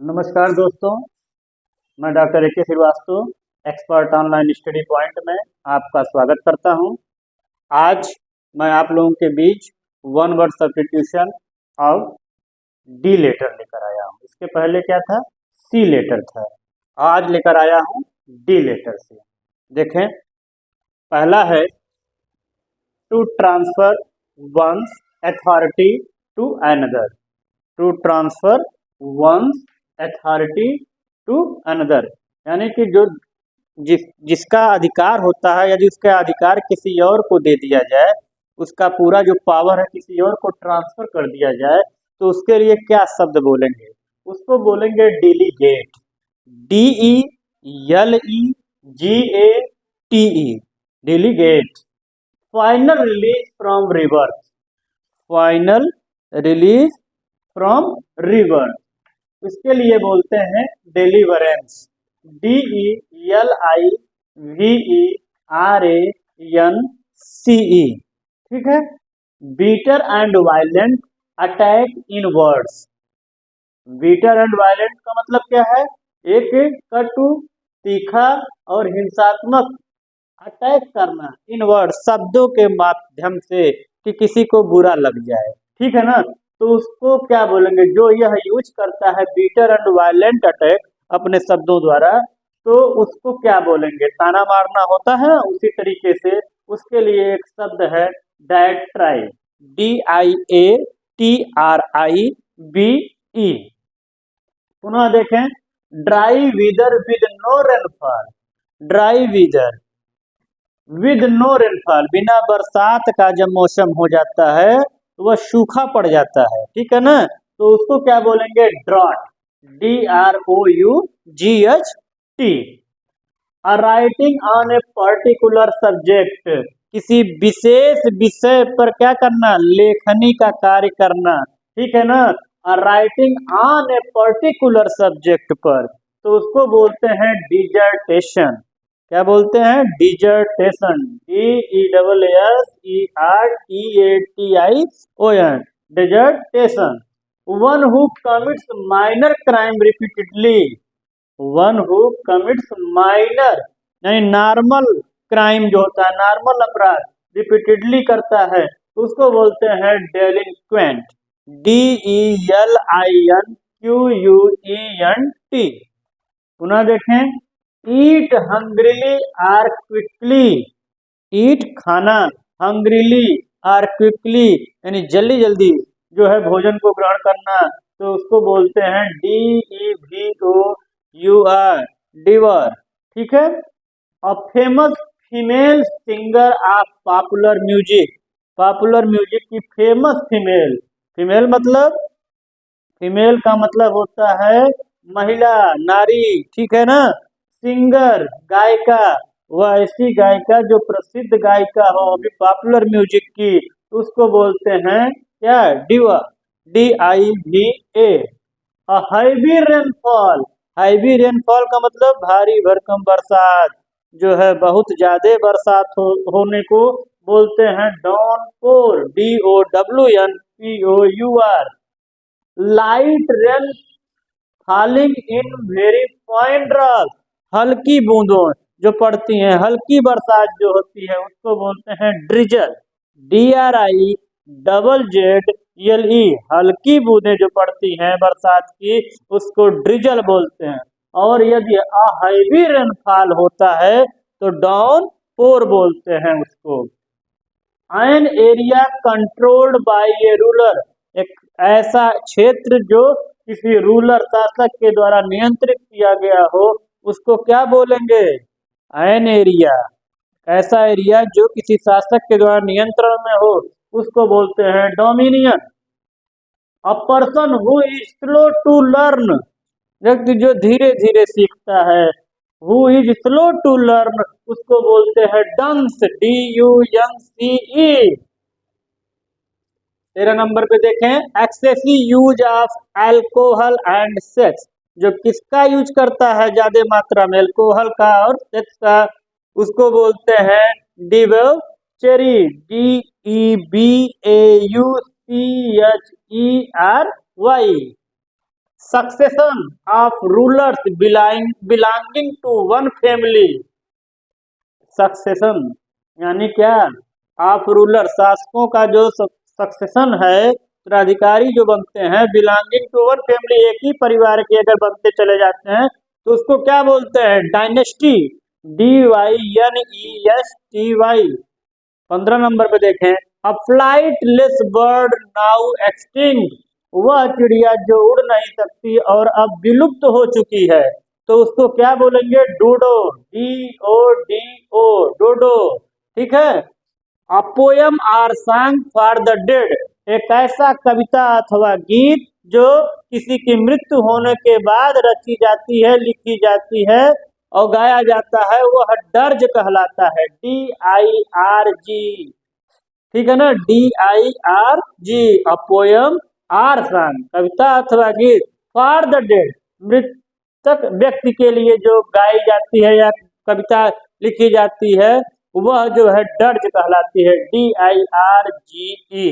नमस्कार दोस्तों, मैं doctor A K. Srivastava expert online study point में आपका स्वागत करता हूं। आज मैं आप लोगों के बीच one word substitution of D letter लेकर आया हूं। इसके पहले क्या था? सी लेटर था। आज लेकर आया हूं डी लेटर से। देखें, पहला है to transfer one's authority to another. To transfer one's authority to another, यानी कि जिसका अधिकार होता है यदि उसका अधिकार किसी और को दे दिया जाए, उसका पूरा जो पावर है किसी और को ट्रांसफर कर दिया जाए, तो उसके लिए क्या शब्द बोलेंगे? उसको बोलेंगे delegate. DELEGATE, delegate. Final release from reverse. Final release from reverse, इसके लिए बोलते हैं डेलीवरेंस। DELIVERANCE। ठीक है। Bitter and violent attack in words. Bitter and violent का मतलब क्या है? एक कटु, तीखा और हिंसात्मक अटैक करना इन वर्ड, शब्दों के माध्यम से, कि किसी को बुरा लग जाए। ठीक है ना? तो उसको क्या बोलेंगे? जो यह यूज करता है बीटर एंड वायलेंट अटैक अपने शब्दों द्वारा, तो उसको क्या बोलेंगे? ताना मारना होता है। उसी तरीके से उसके लिए एक शब्द है डायट्राइब। DIATRIBE। पुनः देखें, dry weather with no rainfall. Dry weather with no rainfall, बिना बरसात का जब मौसम हो जाता है तो वह सूखा पड़ जाता है। ठीक है ना? तो उसको क्या बोलेंगे? Drought. DROUGHT। Writing on a particular subject, किसी विशेष विषय पर क्या करना? लेखनी का कार्य करना। ठीक है ना? Writing on a particular subject पर, तो उसको बोलते हैं डिजर्टेशन। क्या बोलते हैं? Dissertation. DESSERTATION, dissertation. One who commits minor crime repeatedly. One who commits minor यानी नॉर्मल क्राइम जो होता है, नॉर्मल अपराध रिपीटेडली करता है, तो उसको बोलते हैं डेलिंक्वेंट। DELINQUENT। पुनः देखें, ईट हंग्रीली आर क्विकली। ईट खाना, हंग्रीली आर क्विकली यानी जल्दी जल्दी जो है भोजन को ग्रहण करना, तो उसको बोलते हैं DEVOUR, डिवर। ठीक है। A famous female singer of popular music. Popular music की फेमस फीमेल। फीमेल मतलब, फीमेल का मतलब होता है महिला, नारी। ठीक है ना? सिंगर, गायिका, वह ऐसी गायिका जो प्रसिद्ध गायिका हो अभी पॉपुलर म्यूजिक की, उसको बोलते हैं क्या? Diva. DIVA। Heavy rainfall. Heavy rainfall का मतलब भारी भरकम बरसात, जो है बहुत ज्यादा बरसात होने को बोलते हैं downpour. DOWNPOUR। Light rain falling in very fine drop. हल्की बूंदों जो पड़ती हैं, हल्की बरसात जो होती है, उसको बोलते हैं ड्रिजल। DRIZZLE। हल्की बूंदें जो पड़ती हैं बरसात की, उसको ड्रिजल बोलते हैं। और यदि हैवी रेनफॉल होता है तो डाउन पोर बोलते हैं उसको। An area controlled by A ruler. एक ऐसा क्षेत्र जो किसी रूलर शासक के द्वारा नियंत्रित किया गया हो, उसको क्या बोलेंगे? An area. ऐसा एरिया जो किसी शासक के द्वारा नियंत्रण में हो, उसको बोलते हैं dominion. A person who is slow to learn. व्यक्ति जो धीरे धीरे सीखता है, who is slow to learn, उसको बोलते हैं डंस। DUNCE। 13 नंबर पे देखें, excessive use of alcohol and sex. जो किसका यूज करता है ज्यादा मात्रा में? अल्कोहल का और सेक्स का, उसको बोलते हैं debauchery. DEBAUCHERY। Succession of rulers belonging to one family. Succession यानी क्या? ऑफ रूलर, शासकों का जो सक्सेशन है, उत्तराधिकारी जो बनते हैं, बिलोंगिंग टू वन फैमिली, एक ही परिवार के अगर बनते चले जाते हैं तो उसको क्या बोलते हैं? डायनेस्टी। DYNESTY। 15 नंबर पे देखें, अ फ्लाइटलेस बर्ड नाउ एक्सटिंक्ट। वह चिड़िया जो उड़ नहीं सकती और अब विलुप्त हो चुकी है, तो उसको क्या बोलेंगे? डूडो। DODO, dodo. ठीक है। A poem or song for the dead. एक ऐसा कविता अथवा गीत जो किसी की मृत्यु होने के बाद रची जाती है, लिखी जाती है और गाया जाता है, वह दर्ज कहलाता है। DIRG। ठीक है ना? DIRG। A poem or song, कविता अथवा गीत, फॉर द डेड, मृतक व्यक्ति के लिए जो गाई जाती है या कविता लिखी जाती है, वह जो है दर्ज कहलाती है। DIRGE।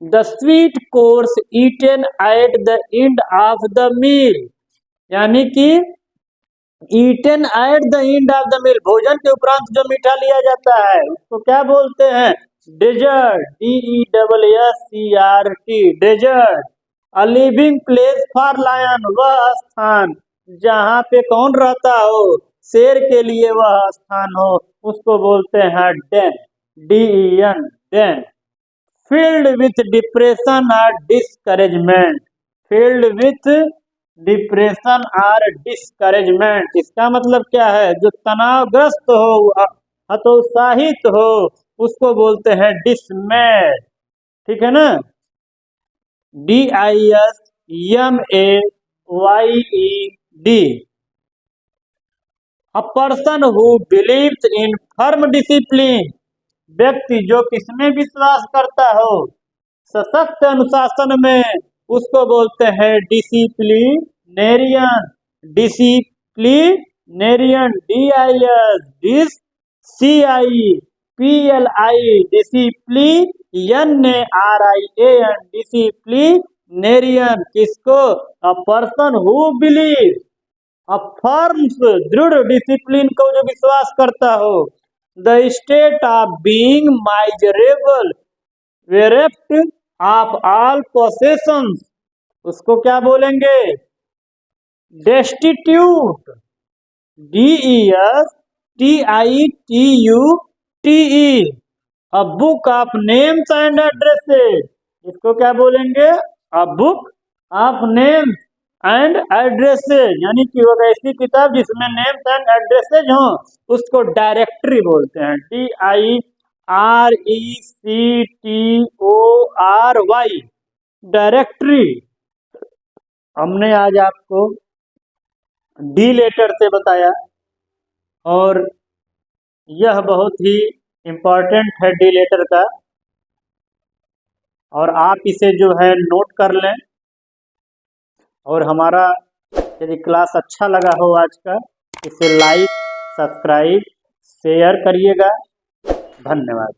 The sweet course eaten at the end of the meal. यानी कि eaten at the end of the meal, भोजन के उपरांत जो मीठा लिया जाता है उसको क्या बोलते हैं? Dessert. DESSERT, dessert. A living place for lion, वह स्थान जहाँ पे कौन रहता हो? शेर के लिए वह स्थान हो, उसको बोलते हैं den. DEN, den. Filled with depression और डिस्करेजमेंट। फील्ड विथ डिप्रेशन और डिस्करेजमेंट, इसका मतलब क्या है? जो तनावग्रस्त हो, हतोत्साहित हो, उसको बोलते हैं डिसमेड। ठीक है ना? DISMAYED। A person who believes in firm discipline. व्यक्ति जो किसमें विश्वास करता हो? सशक्त अनुशासन में, उसको बोलते हैं disciplinarian. Disciplinarian. DIS CIPLI, disciplinarian, disciplinarian. किसको? A person who believe, a firms, दृढ़, डिसिप्लिन को जो विश्वास करता हो। The state of being miserable, bereft of all possessions, उसको क्या बोलेंगे? Destitute. DESTITUTE। A book of names and addresses, इसको क्या बोलेंगे? A book of names and addresses, यानी कि वो ऐसी किताब जिसमें नेम्स एंड एड्रेसेज हो, उसको डायरेक्टरी बोलते हैं। DIRECTORY, directory. हमने आज आपको डी लेटर से बताया और यह बहुत ही इम्पोर्टेंट है डी लेटर का, और आप इसे जो है नोट कर लें। और हमारा यदि क्लास अच्छा लगा हो आज का, इसे लाइक, सब्सक्राइब, शेयर करिएगा। धन्यवाद।